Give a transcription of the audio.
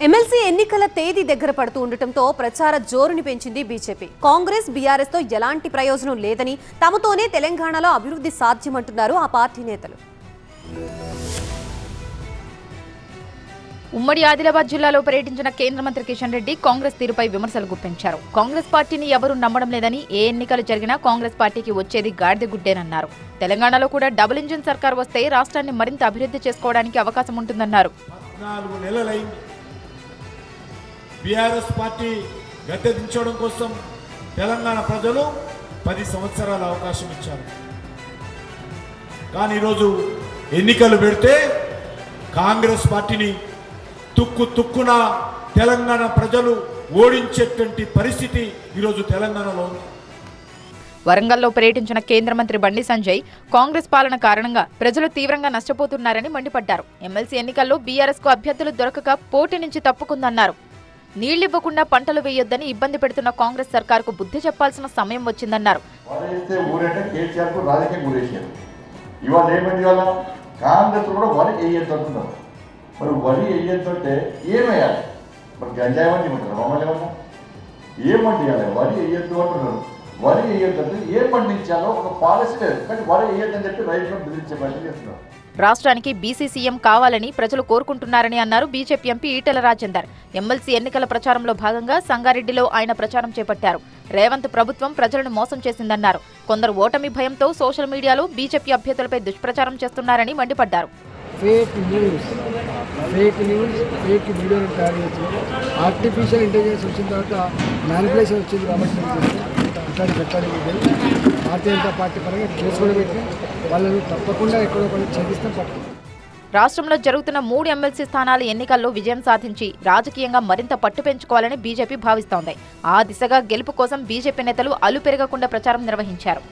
MLC ఎన్నికల తేదీ దగ్గర పడుతూ ఉండటంతో ప్రచార జోరుని పెంచింది బీజేపీ. కాంగ్రెస్ బీఆర్ఎస్ తో ఎలాంటి ప్రయోజనం లేదని, తమతోనే తెలంగాణలో అభివృద్ధి సాధ్యమంటున్నారు ఆ పార్టీ నేతలు. ఉమ్మడి ఆదిలాబాద్ జిల్లాలో పర్యటించిన కేంద్ర మంత్రి కిషన్ రెడ్డి కాంగ్రెస్ తీరుపై విమర్శలు గుప్పించారు. కాంగ్రెస్ పార్టీని ఎవరూ నమ్మడం లేదని, ఏ ఎన్నికలు జరిగినా కాంగ్రెస్ పార్టీకి వచ్చేది గాడిద గుడ్డేనన్నారు. తెలంగాణలో కూడా డబుల్ ఇంజిన్ సర్కార్ వస్తే రాష్ట్రాన్ని మరింత అభివృద్ధి చేసుకోవడానికి అవకాశం ఉంటుందన్నారు. బీఆర్ఎస్ పార్టీ గద్దె దించడం కోసం తెలంగాణ ప్రజలు 10 సంవత్సరాల అవకాశం ఇచ్చారు. కానీ ఈరోజు ఎన్నికలు పెడితే కాంగ్రెస్ పార్టీని తుక్కున తెలంగాణ ప్రజలు ఓడించేటువంటి పరిస్థితి ఈరోజు తెలంగాణలో ఉంది. వరంగల్లో పర్యటించిన కేంద్ర మంత్రి బండి సంజయ్ కాంగ్రెస్ పాలన కారణంగా ప్రజలు తీవ్రంగా నష్టపోతున్నారని మండిపడ్డారు. ఎమ్మెల్సీ ఎన్నికల్లో బీఆర్ఎస్ కు అభ్యర్థులు దొరకక పోటీ నుంచి తప్పుకుందన్నారు. నీళ్లివ్వకుండా పంటలు వేయొద్దని ఇబ్బంది పెడుతున్న కాంగ్రెస్ సర్కారుకు బుద్ధి చెప్పాల్సిన సమయం వచ్చిందన్నారు. మరి వరి వేయొద్దంటే ఏమేయాలి? మరి గంజాయి వంటి ఉంటారు మమ్మల్ని ఏమన్నా ఏం పండియాలి? వరి వేయొద్దు అంటున్నారు. వరి వేయొద్దంటే ఏం పండించాలో ఒక పాలసీ లేదు. కానీ వరి వేయొద్దని చెప్పి రైతులను బెదిరించే ప్రయత్నం చేస్తున్నారు. రాష్ట్రానికి బీసీ సీఎం కావాలని ప్రజలు కోరుకుంటున్నారని అన్నారు BJP MP Etela Rajender. MLC ఎన్నికల ప్రచారంలో భాగంగా సంగారెడ్డిలో ఆయన ప్రచారం చేపట్టారు. రేవంత్ ప్రభుత్వం ప్రజలను మోసం చేసిందన్నారు. కొందరు ఓటమి భయంతో సోషల్ మీడియాలో బీజేపీ అభ్యర్థులపై దుష్ప్రచారం చేస్తున్నారని మండిపడ్డారు. ఫేక్ న్యూస్, ఫేక్ వీడియోలు తయారు చేసి ఆర్టిఫిషియల్ ఇంటెలిజెన్స్ వచ్చిన తర్వాత మ్యానిపులేషన్ వచ్చింది కాబట్టి ఇట్లాంటి పెట్టడానికి భారతీయ జనతా పార్టీ పరంగా కేసు కూడా పెట్టి వాళ్ళని తప్పకుండా ఎక్కడో కొన్ని ఛేదిస్తాం పట్టు. రాష్ట్రంలో జరుగుతున్న 3 ఎమ్మెల్సీ స్థానాల ఎన్నికల్లో విజయం సాధించి రాజకీయంగా మరింత పట్టు పెంచుకోవాలని బీజేపీ భావిస్తోంది. ఆ దిశగా గెలుపు కోసం బీజేపీ నేతలు అలు పెరగకుండా ప్రచారం నిర్వహించారు.